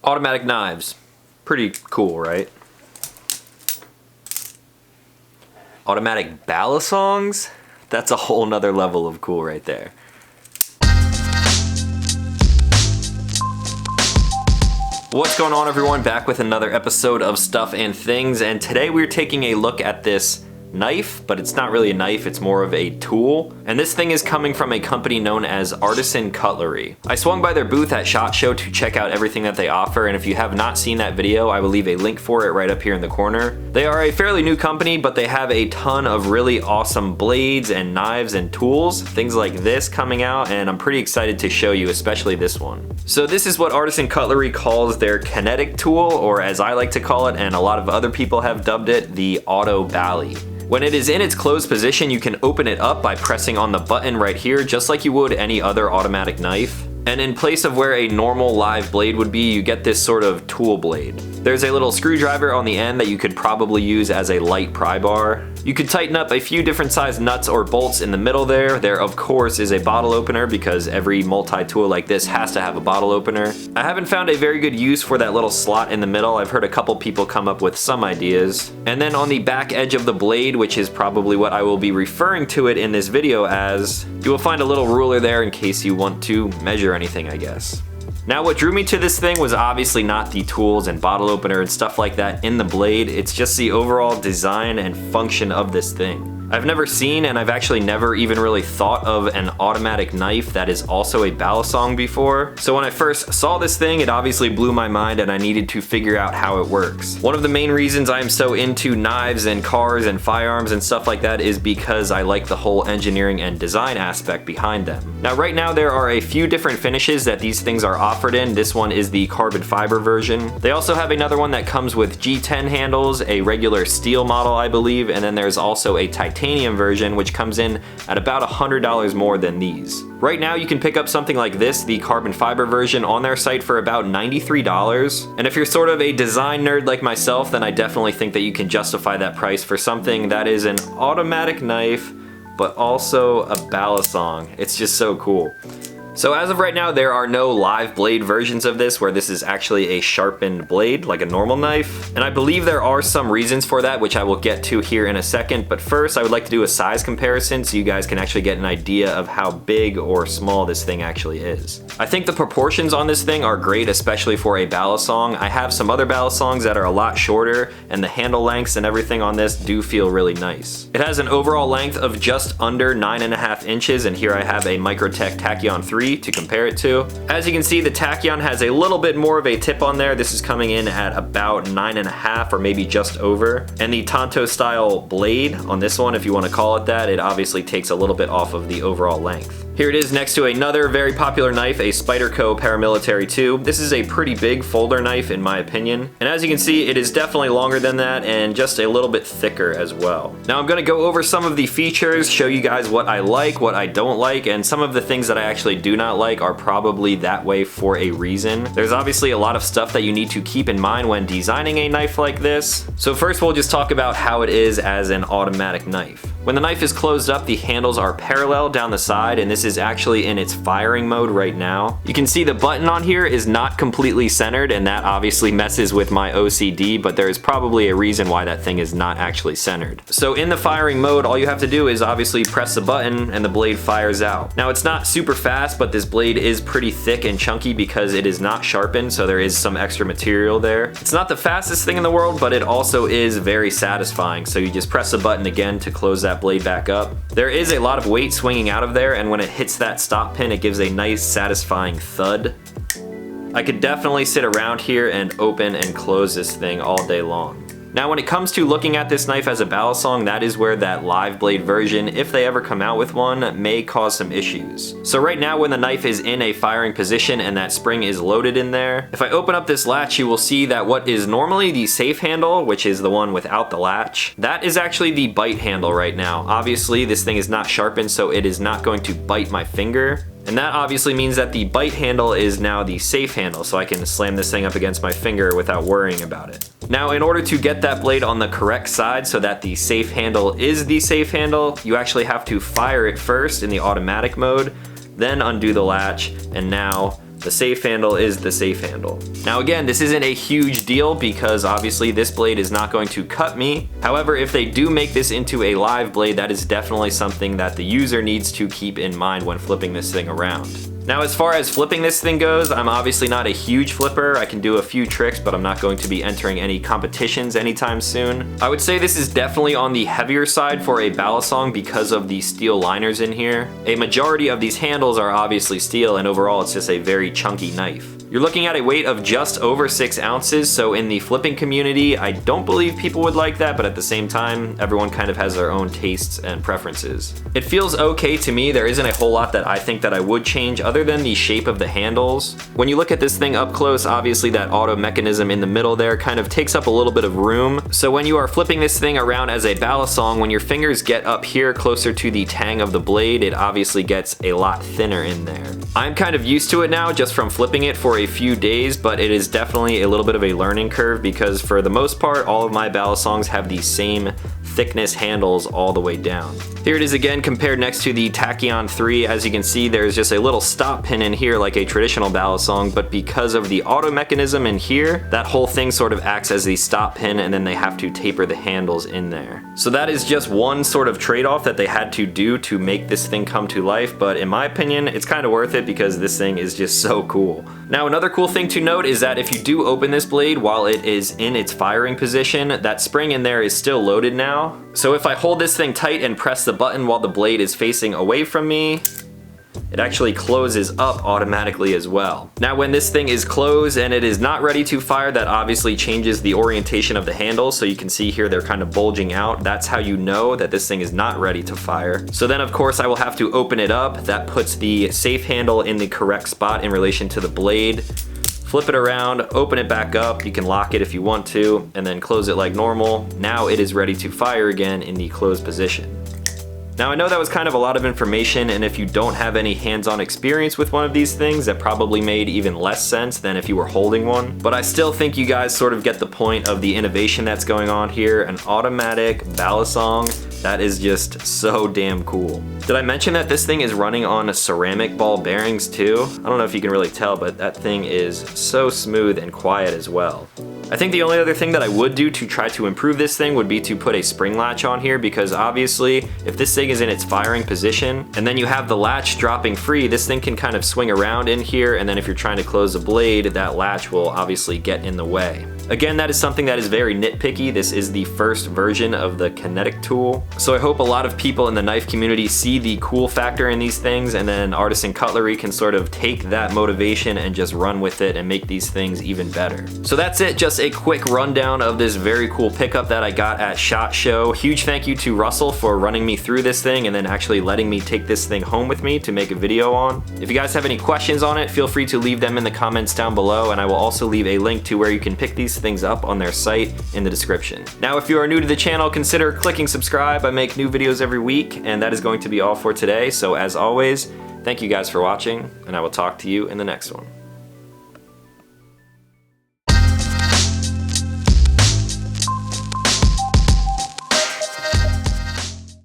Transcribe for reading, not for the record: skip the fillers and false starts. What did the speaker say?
Automatic knives. Pretty cool, right? Automatic balisongs? That's a whole nother level of cool right there. What's going on, everyone? Back with another episode of Stuff and Things, and today we're taking a look at this knife, but it's not really a knife, it's more of a tool. And this thing is coming from a company known as Artisan Cutlery. I swung by their booth at SHOT Show to check out everything that they offer, and if you have not seen that video, I will leave a link for it right up here in the corner. They are a fairly new company, but they have a ton of really awesome blades and knives and tools, things like this coming out, and I'm pretty excited to show you, especially this one. So this is what Artisan Cutlery calls their Kinetic-Tool, or as I like to call it, and a lot of other people have dubbed it, the Auto Bali. When it is in its closed position, you can open it up by pressing on the button right here, just like you would any other automatic knife. And in place of where a normal live blade would be, you get this sort of tool blade. There's a little screwdriver on the end that you could probably use as a light pry bar. You could tighten up a few different size nuts or bolts in the middle there. There, of course, is a bottle opener because every multi-tool like this has to have a bottle opener. I haven't found a very good use for that little slot in the middle. I've heard a couple people come up with some ideas. And then on the back edge of the blade, which is probably what I will be referring to it in this video as, you will find a little ruler there in case you want to measure anything, I guess. Now, what drew me to this thing was obviously not the tools and bottle opener and stuff like that in the blade, it's just the overall design and function of this thing. I've never seen, and I've actually never even really thought of an automatic knife that is also a balisong before. So when I first saw this thing, it obviously blew my mind and I needed to figure out how it works. One of the main reasons I'm so into knives and cars and firearms and stuff like that is because I like the whole engineering and design aspect behind them. Now, right now there are a few different finishes that these things are offered in. This one is the carbon fiber version. They also have another one that comes with G10 handles, a regular steel model, I believe, and then there's also a titanium version, which comes in at about $100 more than these. Right now you can pick up something like this, the carbon fiber version, on their site for about $93. And if you're sort of a design nerd like myself, then I definitely think that you can justify that price for something that is an automatic knife, but also a balisong. It's just so cool. So as of right now, there are no live blade versions of this where this is actually a sharpened blade like a normal knife. And I believe there are some reasons for that, which I will get to here in a second. But first, I would like to do a size comparison so you guys can actually get an idea of how big or small this thing actually is. I think the proportions on this thing are great, especially for a balisong. I have some other balisongs that are a lot shorter, and the handle lengths and everything on this do feel really nice. It has an overall length of just under 9.5 inches, and here I have a Microtech Tachyon 3 to compare it to. As you can see, the Tachyon has a little bit more of a tip on there. This is coming in at about 9.5 or maybe just over. And the Tanto style blade on this one, if you want to call it that, it obviously takes a little bit off of the overall length. Here it is next to another very popular knife, a Spyderco Paramilitary 2. This is a pretty big folder knife in my opinion. And as you can see, it is definitely longer than that and just a little bit thicker as well. Now I'm going to go over some of the features, show you guys what I like, what I don't like, and some of the things that I actually do not like are probably that way for a reason. There's obviously a lot of stuff that you need to keep in mind when designing a knife like this. So first we'll just talk about how it is as an automatic knife. When the knife is closed up, the handles are parallel down the side, and this is actually in its firing mode right now. You can see the button on here is not completely centered, and that obviously messes with my OCD, but there is probably a reason why that thing is not actually centered. So in the firing mode, all you have to do is obviously press the button and the blade fires out. Now it's not super fast, but this blade is pretty thick and chunky because it is not sharpened, so there is some extra material there. It's not the fastest thing in the world, but it also is very satisfying. So you just press the button again to close that blade back up. There is a lot of weight swinging out of there, and when it hits that stop pin, it gives a nice satisfying thud. I could definitely sit around here and open and close this thing all day long. Now when it comes to looking at this knife as a balisong, that is where that live blade version, if they ever come out with one, may cause some issues. So right now when the knife is in a firing position and that spring is loaded in there, if I open up this latch, you will see that what is normally the safe handle, which is the one without the latch, that is actually the bite handle right now. Obviously this thing is not sharpened, so it is not going to bite my finger. And that obviously means that the bite handle is now the safe handle, so I can slam this thing up against my finger without worrying about it. Now, in order to get that blade on the correct side so that the safe handle is the safe handle, you actually have to fire it first in the automatic mode, then undo the latch, and now The safe handle is the safe handle. Now again, this isn't a huge deal because obviously this blade is not going to cut me. However, if they do make this into a live blade, that is definitely something that the user needs to keep in mind when flipping this thing around. Now as far as flipping this thing goes, I'm obviously not a huge flipper. I can do a few tricks, but I'm not going to be entering any competitions anytime soon. I would say this is definitely on the heavier side for a balisong because of the steel liners in here. A majority of these handles are obviously steel, and overall it's just a very chunky knife. You're looking at a weight of just over 6 ounces, so in the flipping community, I don't believe people would like that, but at the same time, everyone kind of has their own tastes and preferences. It feels okay to me. There isn't a whole lot that I think that I would change other than the shape of the handles. When you look at this thing up close, obviously that auto mechanism in the middle there kind of takes up a little bit of room. So when you are flipping this thing around as a balisong, when your fingers get up here closer to the tang of the blade, it obviously gets a lot thinner in there. I'm kind of used to it now just from flipping it for a few days, but it is definitely a little bit of a learning curve because for the most part, all of my balisongs have the same thickness handles all the way down. Here it is again compared next to the Tachyon 3. As you can see, there's just a little stop pin in here like a traditional balisong, but because of the auto mechanism in here, that whole thing sort of acts as the stop pin, and then they have to taper the handles in there. So that is just one sort of trade-off that they had to do to make this thing come to life, but in my opinion, it's kind of worth it because this thing is just so cool. Now another cool thing to note is that if you do open this blade while it is in its firing position, that spring in there is still loaded now. So if I hold this thing tight and press the button while the blade is facing away from me, it actually closes up automatically as well. Now when this thing is closed and it is not ready to fire, that obviously changes the orientation of the handles. So you can see here they're kind of bulging out. That's how you know that this thing is not ready to fire. So then of course I will have to open it up. That puts the safe handle in the correct spot in relation to the blade. Flip it around, open it back up, you can lock it if you want to, and then close it like normal. Now it is ready to fire again in the closed position. Now I know that was kind of a lot of information, and if you don't have any hands-on experience with one of these things, that probably made even less sense than if you were holding one. But I still think you guys sort of get the point of the innovation that's going on here. An automatic balisong, that is just so damn cool. Did I mention that this thing is running on ceramic ball bearings too? I don't know if you can really tell, but that thing is so smooth and quiet as well. I think the only other thing that I would do to try to improve this thing would be to put a spring latch on here, because obviously if this thing is in its firing position and then you have the latch dropping free, this thing can kind of swing around in here, and then if you're trying to close the blade, that latch will obviously get in the way. Again, that is something that is very nitpicky. This is the first version of the Kinetic-Tool. So I hope a lot of people in the knife community see the cool factor in these things, and then Artisan Cutlery can sort of take that motivation and just run with it and make these things even better. So that's it, just a quick rundown of this very cool pickup that I got at SHOT Show. Huge thank you to Russell for running me through this thing and then actually letting me take this thing home with me to make a video on. If you guys have any questions on it, feel free to leave them in the comments down below, and I will also leave a link to where you can pick these things up on their site in the description. Now, if you are new to the channel, consider clicking subscribe. I make new videos every week, and that is going to be all for today. So as always, thank you guys for watching, and I will talk to you in the next one.